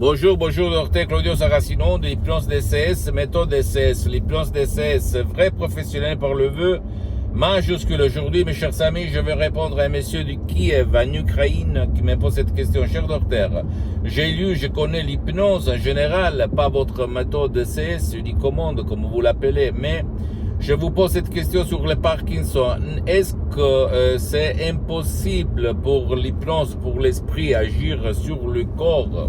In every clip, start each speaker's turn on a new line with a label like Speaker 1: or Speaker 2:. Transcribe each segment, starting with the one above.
Speaker 1: Bonjour, bonjour, docteur Claudio Saracino de l'hypnose DCS, méthode DCS, l'hypnose DCS, vrai professionnel par le vœu majuscule. Aujourd'hui, mes chers amis, je vais répondre à un monsieur de Kiev, en Ukraine, qui me pose cette question. Cher docteur, j'ai lu, je connais l'hypnose en général, pas votre méthode DCS, unicommande, comme vous l'appelez, mais je vous pose cette question sur le Parkinson. Est-ce que c'est impossible pour l'hypnose, pour l'esprit, agir sur le corps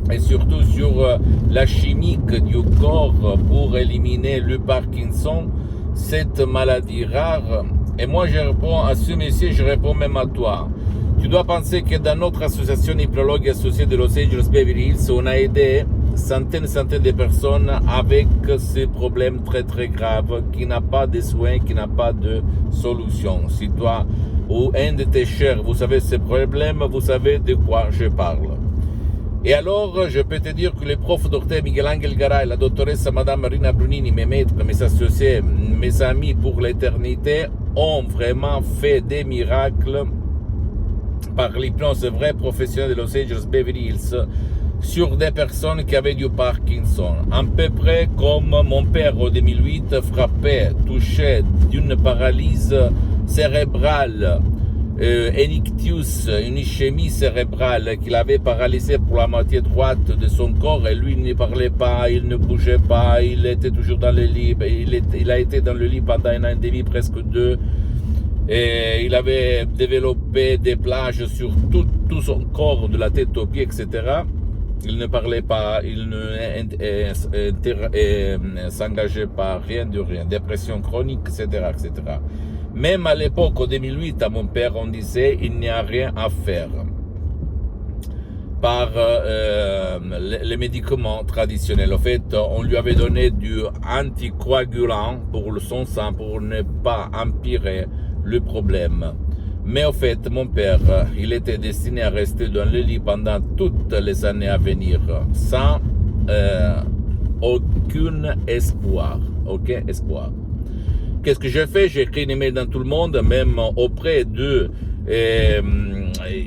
Speaker 1: et surtout sur la chimique du corps pour éliminer le Parkinson, cette maladie rare? Et moi je réponds à ce monsieur, je réponds même à toi. Tu dois penser que dans notre association hypnologue associée de Los Angeles Beverly Hills, on a aidé centaines et centaines de personnes avec ces problèmes très très graves, qui n'a pas de soins, qui n'a pas de solution. Si toi ou un de tes chers, vous savez ces problèmes, vous savez de quoi je parle. Et alors, je peux te dire que le prof docteur Miguel Angel Garay, la doctoresse Madame Marina Brunini, mes maîtres, mes associés, mes amis pour l'éternité, ont vraiment fait des miracles par l'hypnose vraie professionnelle de Los Angeles Beverly Hills sur des personnes qui avaient du Parkinson. À peu près comme mon père en 2008 frappé, touché d'une paralyse cérébrale, un ictus, une ischémie cérébrale qu'il avait paralysé pour la moitié droite de son corps, et lui il ne parlait pas, il ne bougeait pas, il était toujours dans le lit, il a été dans le lit pendant un an et demi, presque deux, et il avait développé des plages sur tout son corps, de la tête aux pieds, etc. Il ne parlait pas, il ne s'engageait pas, rien de rien, dépression chronique, etc., etc. Même à l'époque, en 2008, à mon père, on disait il n'y a rien à faire par les médicaments traditionnels. En fait, on lui avait donné du anticoagulant pour son sang, pour ne pas empirer le problème. Mais en fait, mon père, il était destiné à rester dans le lit pendant toutes les années à venir, sans aucun espoir. Aucun espoir. Qu'est-ce que j'ai fait? J'ai écrit une email dans tout le monde, même auprès de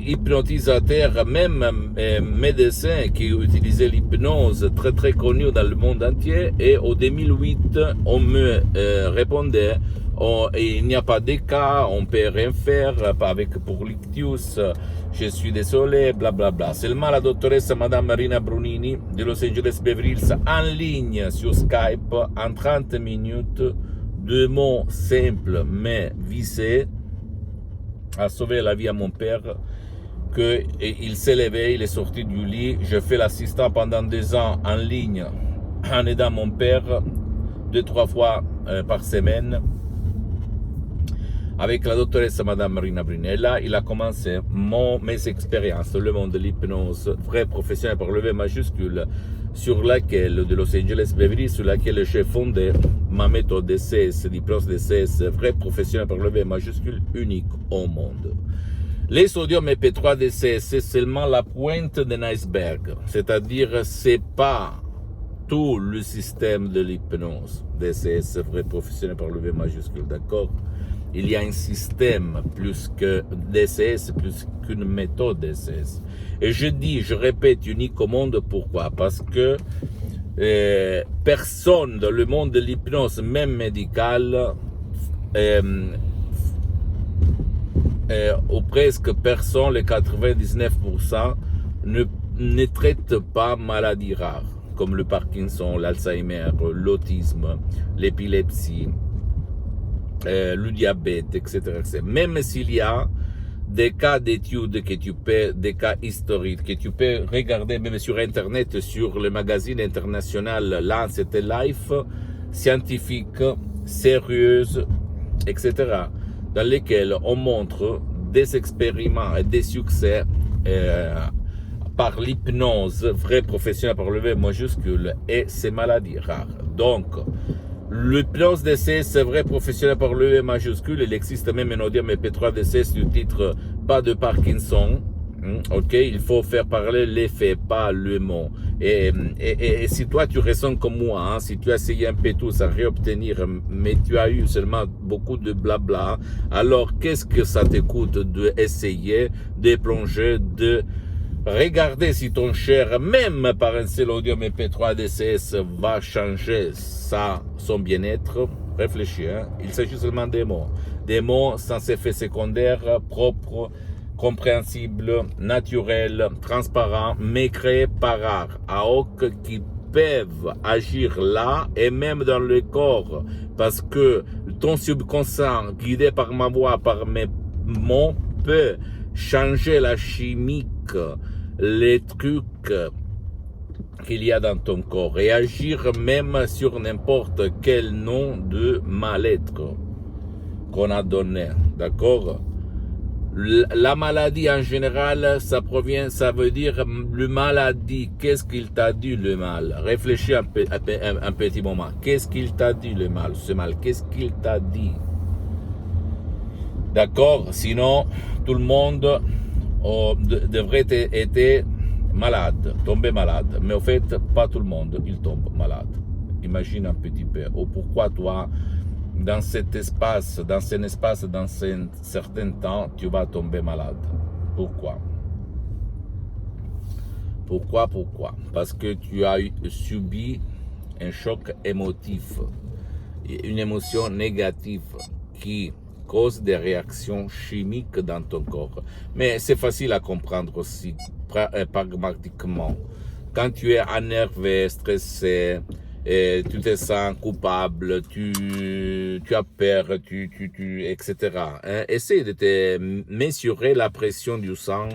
Speaker 1: hypnotisateurs, même médecins qui utilisaient l'hypnose, très très connus dans le monde entier. Et en 2008, on me répondait, il n'y a pas de cas, on ne peut rien faire pour l'ictus, je suis désolé, blablabla. Bla bla. Seulement la doctoresse Madame Marina Brunini de Los Angeles Beverly Hills, en ligne sur Skype, en 30 minutes, deux mots simples mais visés, a sauvé la vie à mon père, qu'il s'est levé, il est sorti du lit. Je fais l'assistant pendant 2 ans en ligne, en aidant mon père 2-3 fois par semaine, avec la doctoresse Madame Marina Brunella. Il a commencé mes expériences dans le monde de l'hypnose, vrai professionnel par le V majuscule, sur laquelle, de Los Angeles Beverly, sur laquelle j'ai fondé ma méthode DCS, l'hypnose DCS, vrai professionnel par le V majuscule, unique au monde. Les sodium EP3 DCS, c'est seulement la pointe d'un iceberg, c'est-à-dire c'est pas tout le système de l'hypnose DCS, vrai professionnel par le V majuscule, d'accord? Il y a un système plus que DCS, plus qu'une méthode DCS. Et je répète, unique au monde, pourquoi? Parce que personne dans le monde de l'hypnose, même médicale, ou presque personne, les 99%, ne traite pas maladies rares, comme le Parkinson, l'Alzheimer, l'autisme, l'épilepsie, le diabète, etc., etc. Même s'il y a des cas d'études des cas historiques que tu peux regarder même sur Internet, sur le magazine international Lancet Life, scientifiques, sérieuses, etc., dans lesquels on montre des expériments et des succès par l'hypnose, vrai professionnel par le V majuscule, et ces maladies rares. Donc, l'hypnose DCS, c'est vrai professionnel par le V majuscule. Il existe même un audio MP3 DCS du titre pas de Parkinson. Ok, il faut faire parler l'effet, pas le mot. Et si toi tu ressens comme moi, si tu as essayé un peu tout à réobtenir, mais tu as eu seulement beaucoup de blabla, alors qu'est-ce que ça te coûte d'essayer, de plonger, de Regardez si ton cher, même par un seul audio MP3 DCS, va changer son bien-être. Réfléchis, hein? Il s'agit seulement des mots sans effet secondaire, propres, compréhensibles, naturels, transparents, mais créés par art, à hoc qui peuvent agir là et même dans le corps, parce que ton subconscient, guidé par ma voix, par mes mots, peut changer la chimique, les trucs qu'il y a dans ton corps et agir même sur n'importe quel nom de mal-être qu'on a donné, d'accord? La maladie en général, ça veut dire le maladie. Qu'est-ce qu'il t'a dit le mal? Réfléchis un petit moment. Qu'est-ce qu'il t'a dit le mal? Ce mal, qu'est-ce qu'il t'a dit? D'accord? Sinon, tout le monde devrait être malade, tomber malade. Mais au fait, pas tout le monde, il tombe malade. Imagine un petit peu. Ou pourquoi toi, dans cet espace, dans un certain temps, tu vas tomber malade. Pourquoi? Pourquoi? Parce que tu as subi un choc émotif, une émotion négative qui cause des réactions chimiques dans ton corps. Mais c'est facile à comprendre aussi, pragmatiquement. Quand tu es énervé, stressé, et tu te sens coupable, tu as peur, etc. Hein? Essaye de te mesurer la pression du sang,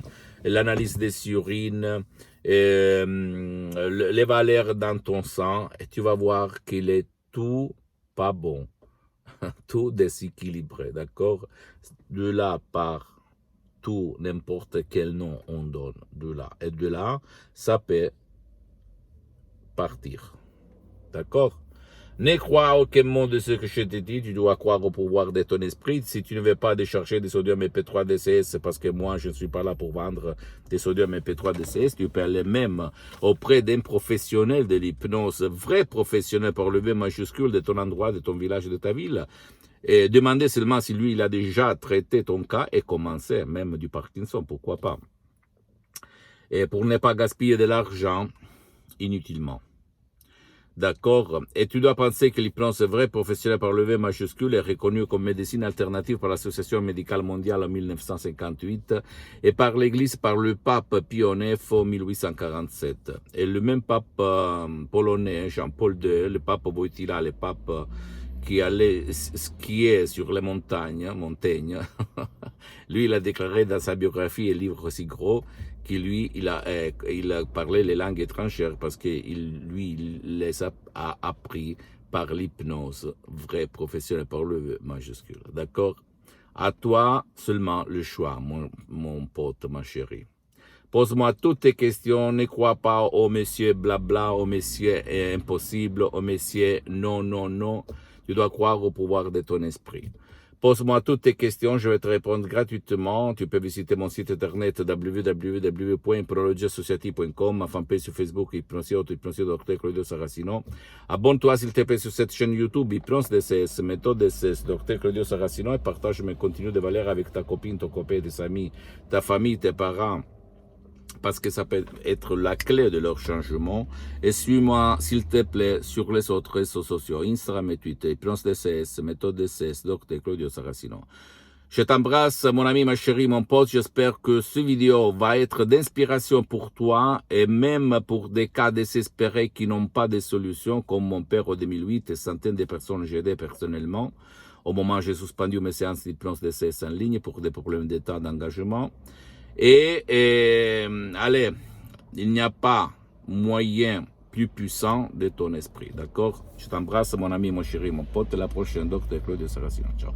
Speaker 1: l'analyse des urines, les valeurs dans ton sang, et tu vas voir qu'il est tout pas bon, tout déséquilibré, d'accord? De là par tout, n'importe quel nom on donne, de là. Et de là, ça peut partir. D'accord? Ne crois à aucun mot de ce que je te dis, tu dois croire au pouvoir de ton esprit. Si tu ne veux pas décharger des sodium MP3 DCS, c'est parce que moi, je ne suis pas là pour vendre des sodium MP3 DCS. Tu peux aller même auprès d'un professionnel de l'hypnose, vrai professionnel par le V majuscule de ton endroit, de ton village, de ta ville. Et demander seulement si lui, il a déjà traité ton cas et commencer, même du Parkinson, pourquoi pas. Et pour ne pas gaspiller de l'argent inutilement. D'accord? Et tu dois penser que l'hypnose vrai professionnel par le V majuscule est reconnu comme médecine alternative par l'Association médicale mondiale en 1958 et par l'Église par le pape Pie IX en 1847. Et le même pape polonais, Jean-Paul II, le pape Wojtyła, le pape qui allait skier sur les montagnes, lui il a déclaré dans sa biographie et livre aussi gros que lui il a parlé les langues étrangères parce que lui il les a appris par l'hypnose vrai professionnel par le majuscule. D'accord? À toi seulement le choix, mon pote, ma chérie. Pose-moi toutes tes questions, ne crois pas au monsieur blabla, au monsieur impossible, au monsieur non. Tu dois croire au pouvoir de ton esprit. Pose-moi toutes tes questions, je vais te répondre gratuitement. Tu peux visiter mon site internet www.hypnologiassociative.com, ma fanpage sur Facebook, Hypnosie Dr. Claudio Saracino. Abonne-toi s'il te plaît sur cette chaîne YouTube, Hypnose DCS, méthode DCS, Dr. Claudio Saracino, et partage mes contenus de valeur avec ta copine, ton copain, tes amis, ta famille, tes parents, parce que ça peut être la clé de leur changement. Et suis-moi, s'il te plaît, sur les autres réseaux sociaux, Instagram et Twitter, Hypnose DCS, méthode DCS, Dr. Claudio Saracino. Je t'embrasse, mon ami, ma chérie, mon pote. J'espère que ce vidéo va être d'inspiration pour toi et même pour des cas désespérés qui n'ont pas de solution, comme mon père en 2008 et centaines de personnes que j'ai aidées personnellement. Au moment où j'ai suspendu mes séances d'hypnose DCS en ligne pour des problèmes d'état d'engagement. Et allez, il n'y a pas moyen plus puissant de ton esprit, d'accord? Je t'embrasse, mon ami, mon chéri, mon pote. La prochaine, Dr. Claudio Saracino. Ciao.